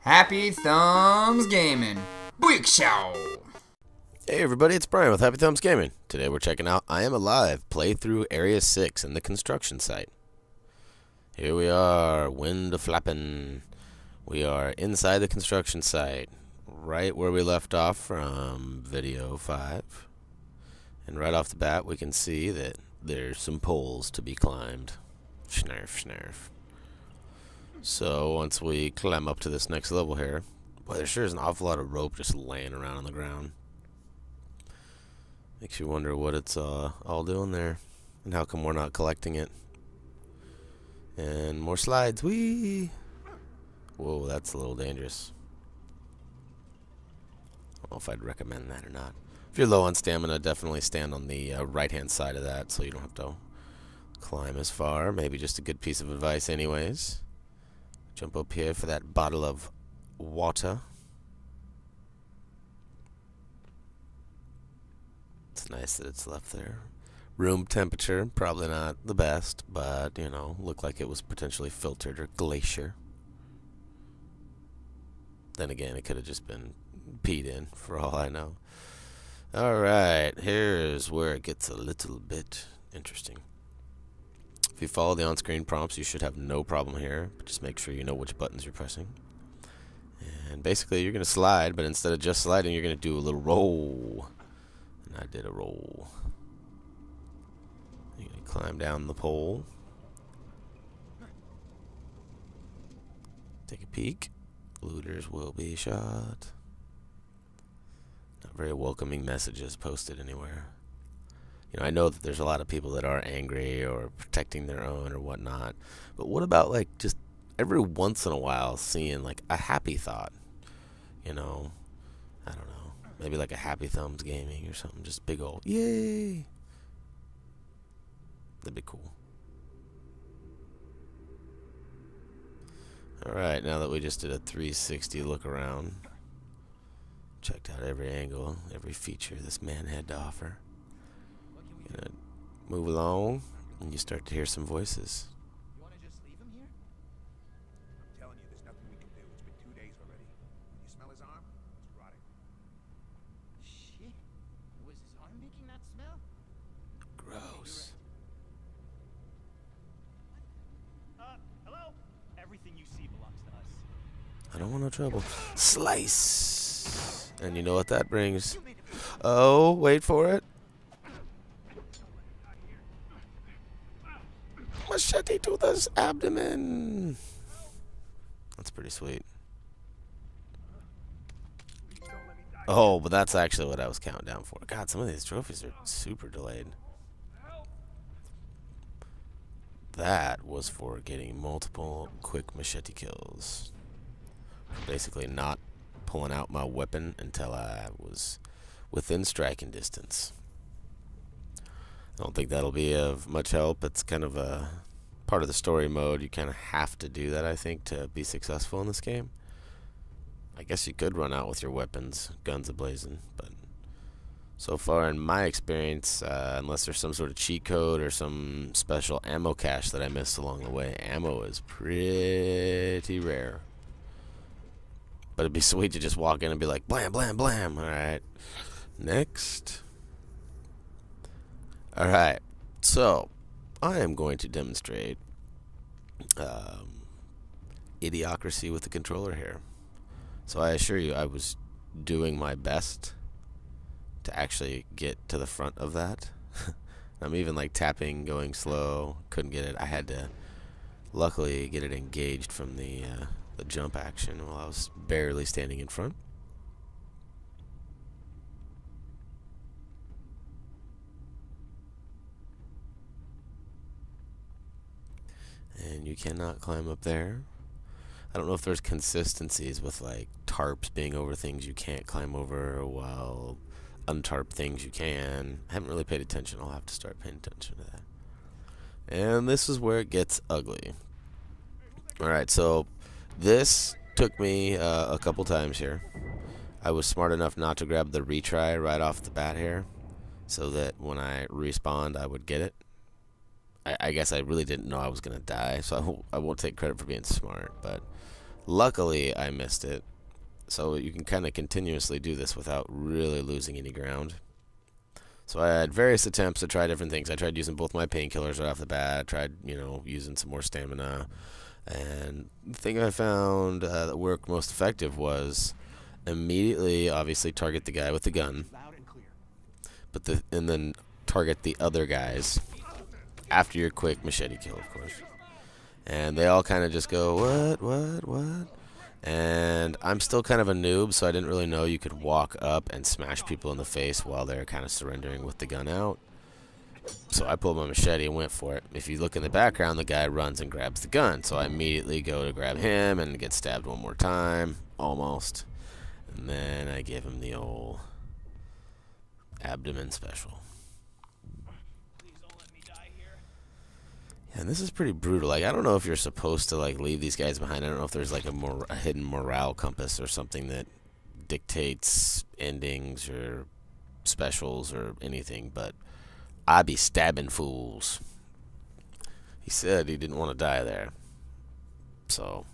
Happy Thumbs Gaming. Big show. Hey everybody, it's Brian with Happy Thumbs Gaming. Today we're checking out I Am Alive playthrough Area 6 in the construction site. Here we are, wind flapping. We are inside the construction site, right where we left off from video 5. And right off the bat we can see that there's some poles to be climbed. Snarf, snarf. So once we climb up to this next level here, boy, there sure is an awful lot of rope just laying around on the ground. Makes you wonder what it's all doing there, and how come we're not collecting it. And more slides. Whee! Whoa, that's a little dangerous. I don't know if I'd recommend that or not. If you're low on stamina, definitely stand on the right-hand side of that so you don't have to climb as far. Maybe just a good piece of advice anyways. Jump up here for that bottle of water. It's nice that it's left there. Room temperature, probably not the best, but, you know, looked like it was potentially filtered or glacier. Then again, it could have just been peed in, for all I know. Alright, here's where it gets a little bit interesting. If you follow the on-screen prompts, you should have no problem here, but just make sure you know which buttons you're pressing. And basically, you're going to slide, but instead of just sliding, you're going to do a little roll. And I did a roll. You're going to climb down the pole. Take a peek. Looters will be shot. Not very welcoming messages posted anywhere. You know, I know that there's a lot of people that are angry or protecting their own or whatnot, but what about, like, just every once in a while seeing, like, a happy thought? You know, I don't know, maybe like a Happy Thumbs Gaming or something, just big old yay. That'd be cool. Alright, now that we just did a 360 look around, checked out every angle, every feature this man had to offer, gonna move along, and you start to hear some voices. You want to just leave him here? I'm telling you, there's nothing we can do. It's been 2 days already. You smell his arm? It's rotting. Shit. Was his arm making that smell? Gross. Hello? Everything you see belongs to us. I don't want no trouble. Slice! And you know what that brings. Oh, wait for it. Machete to the abdomen. That's pretty sweet. Oh, but that's actually what I was counting down for. God, some of these trophies are super delayed. That was for getting multiple quick machete kills. Basically not pulling out my weapon until I was within striking distance. I don't think that'll be of much help. It's kind of a part of the story mode. You kind of have to do that, I think, to be successful in this game. I guess you could run out with your weapons, guns a-blazing, but so far in my experience, unless there's some sort of cheat code or some special ammo cache that I missed along the way, ammo is pretty rare. But it'd be sweet to just walk in and be like, blam, blam, blam. Alright, next. Alright, so I am going to demonstrate idiocracy with the controller here. So I assure you, I was doing my best to actually get to the front of that. I'm even like tapping, going slow, couldn't get it. I had to luckily get it engaged from the jump action while I was barely standing in front. And you cannot climb up there. I don't know if there's consistencies with like tarps being over things you can't climb over while untarp things you can. I haven't really paid attention. I'll have to start paying attention to that. And this is where it gets ugly. Alright, so this took me a couple times here. I was smart enough not to grab the retry right off the bat here, so that when I respawned I would get it. I guess I really didn't know I was going to die, so I won't take credit for being smart, but Luckily, I missed it. So you can kind of continuously do this without really losing any ground. So I had various attempts to try different things. I tried using both my painkillers right off the bat. I tried, using some more stamina. And the thing I found that worked most effective was immediately, obviously, target the guy with the gun. And then target the other guys after your quick machete kill, of course. And they all kind of just go, what? And I'm still kind of a noob, so I didn't really know you could walk up and smash people in the face while they're kind of surrendering with the gun out. So I pulled my machete and went for it. If you look in the background, the guy runs and grabs the gun. So I immediately go to grab him and get stabbed one more time, almost. And then I give him the old abdomen special. And this is pretty brutal. Like, I don't know if you're supposed to leave these guys behind. I don't know if there's a hidden morale compass or something that dictates endings or specials or anything, but I be stabbing fools. He said he didn't want to die there, so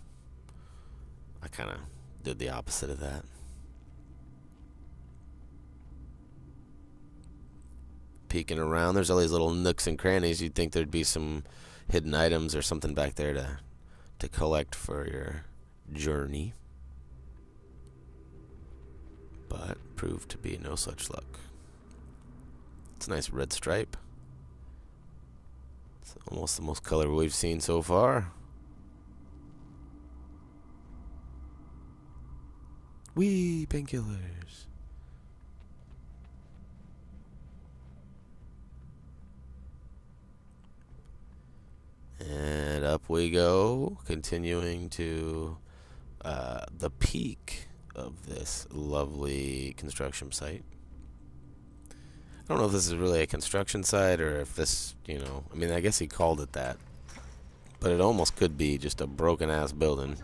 I kind of did the opposite of that. Peeking around, there's all these little nooks and crannies. You'd think there'd be some hidden items or something back there to collect for your journey, but proved to be no such luck. It's a nice red stripe. It's almost the most color we've seen so far. Wee, painkillers. And up we go, continuing to the peak of this lovely construction site. I don't know if this is really a construction site or if this, I guess he called it that. But it almost could be just a broken-ass building.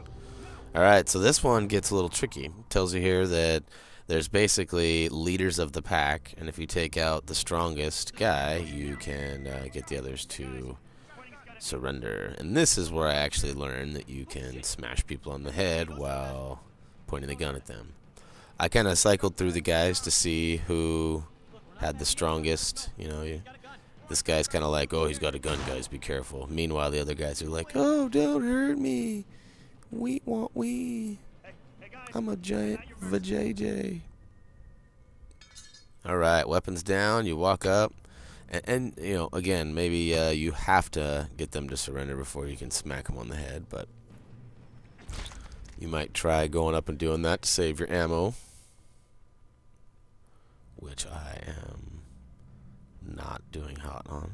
Alright, so this one gets a little tricky. It tells you here that there's basically leaders of the pack, and if you take out the strongest guy, you can get the others to surrender. And this is where I actually learned that you can smash people on the head while pointing the gun at them. I kind of cycled through the guys to see who had the strongest. This guy's kind of like, oh, he's got a gun, guys, be careful. Meanwhile, the other guys are like, oh, don't hurt me. I'm a giant vajayjay. Alright, weapons down, you walk up. And again, maybe you have to get them to surrender before you can smack them on the head, but you might try going up and doing that to save your ammo, which I am not doing hot on.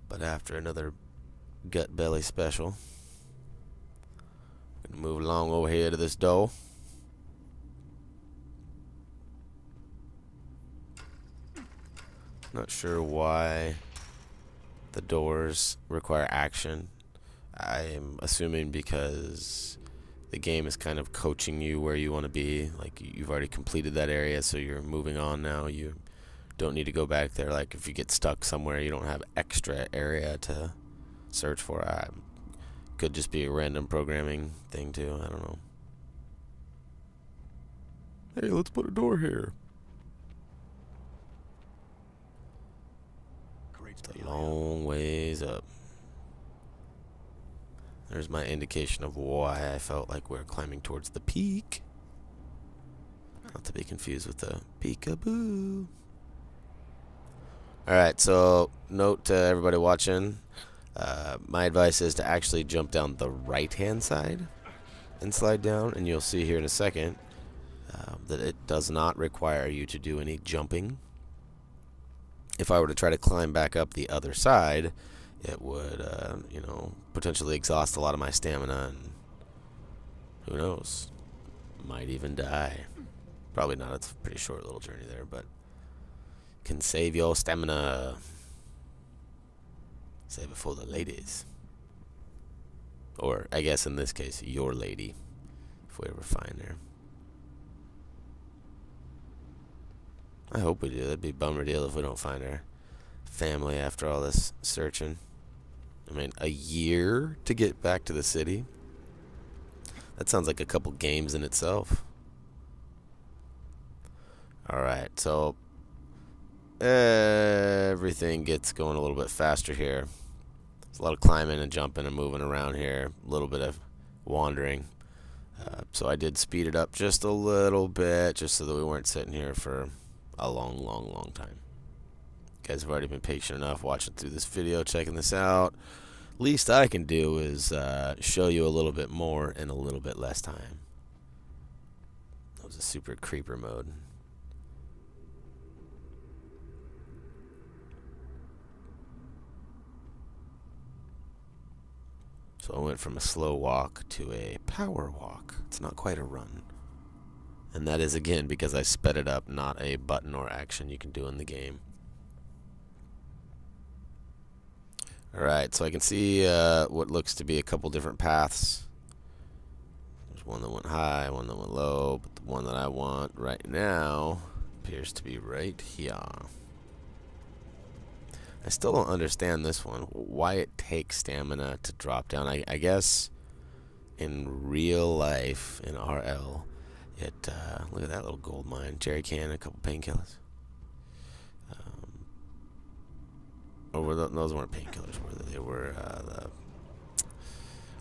But after another gut belly special, I'm gonna move along over here to this door. Not sure why the doors require action. I'm assuming because the game is kind of coaching you where you want to be. Like, you've already completed that area, so you're moving on now. You don't need to go back there. Like, if you get stuck somewhere, you don't have extra area to search for. Could just be a random programming thing, too. I don't know. Hey, let's put a door here. It's a long ways up. There's my indication of why I felt like we're climbing towards the peak. Not to be confused with the peekaboo. Alright, so note to everybody watching, my advice is to actually jump down the right-hand side and slide down, and you'll see here in a second that it does not require you to do any jumping. If I were to try to climb back up the other side, it would, potentially exhaust a lot of my stamina, and who knows, might even die. Probably not, it's a pretty short little journey there, but can save your stamina. Save it for the ladies. Or, I guess in this case, your lady, if we ever find her. I hope we do. That'd be a bummer deal if we don't find our family after all this searching. I mean, a year to get back to the city? That sounds like a couple games in itself. Alright, so everything gets going a little bit faster here. There's a lot of climbing and jumping and moving around here. A little bit of wandering. So I did speed it up just a little bit, just so that we weren't sitting here for a long time. You guys have already been patient enough watching through this video, checking this out. Least I can do is show you a little bit more in a little bit less time. That was a super creeper mode. So I went from a slow walk to a power walk. It's not quite a run. And that is, again, because I sped it up, not a button or action you can do in the game. Alright, so I can see what looks to be a couple different paths. There's one that went high, one that went low, but the one that I want right now appears to be right here. I still don't understand this one, why it takes stamina to drop down. I guess in real life, in RL, it, look at that little gold mine, jerry can, a couple painkillers. Those weren't painkillers, were they? They were,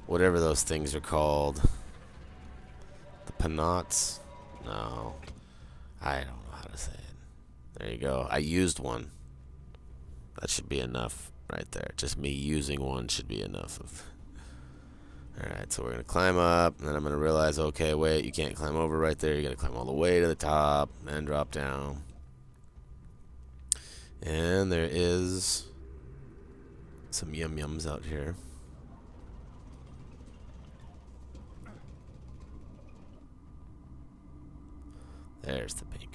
whatever those things are called. The panots? No. I don't know how to say it. There you go. I used one. That should be enough right there. Just me using one should be enough. Alright, so we're going to climb up, and then I'm going to realize, okay, wait, you can't climb over right there. You're going to climb all the way to the top, and drop down. And there is some yum-yums out here. There's the painkillers.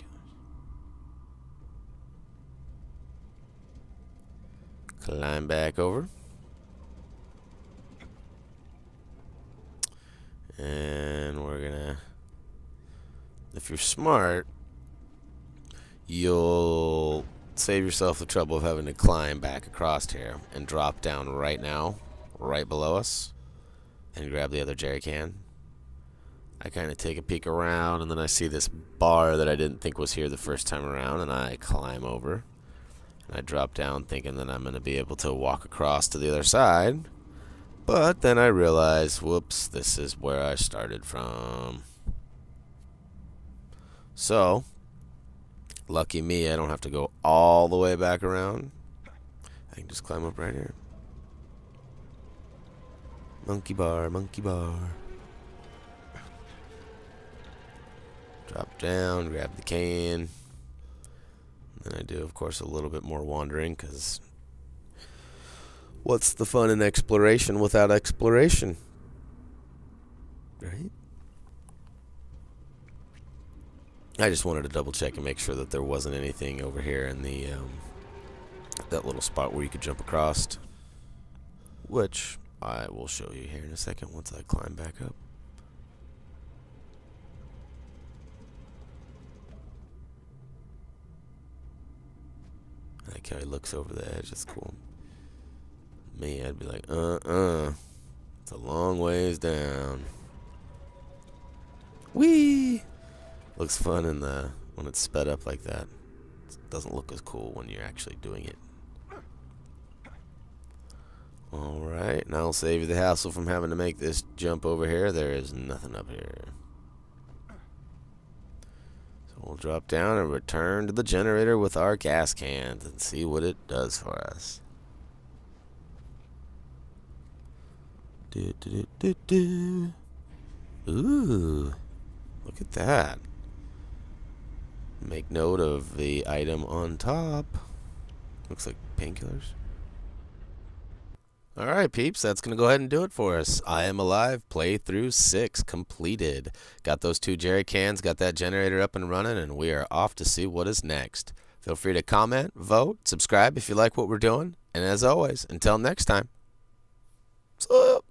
Climb back over. And we're gonna, if you're smart, you'll save yourself the trouble of having to climb back across here and drop down right now, right below us, and grab the other jerry can. I kind of take a peek around, and then I see this bar that I didn't think was here the first time around, and I climb over. And I drop down thinking that I'm going to be able to walk across to the other side. But then I realize, whoops, this is where I started from. So, lucky me, I don't have to go all the way back around. I can just climb up right here. Monkey bar, monkey bar. Drop down, grab the can. And I do, of course, a little bit more wandering, because what's the fun in exploration without exploration? Right? I just wanted to double check and make sure that there wasn't anything over here in the that little spot where you could jump across, which I will show you here in a second once I climb back up. I like how he looks over the edge. That's cool. Me, I'd be like, it's a long ways down. Whee! Looks fun in the when it's sped up like that. It doesn't look as cool when you're actually doing it. Alright, now I'll save you the hassle from having to make this jump over here. There is nothing up here. So we'll drop down and return to the generator with our gas cans and see what it does for us. Ooh, look at that. Make note of the item on top. Looks like painkillers. Alright, peeps, that's going to go ahead and do it for us. I Am Alive Playthrough 6 completed. Got those 2 jerry cans, got that generator up and running, and we are off to see what is next. Feel free to comment, vote, subscribe if you like what we're doing, and as always, until next time, sup?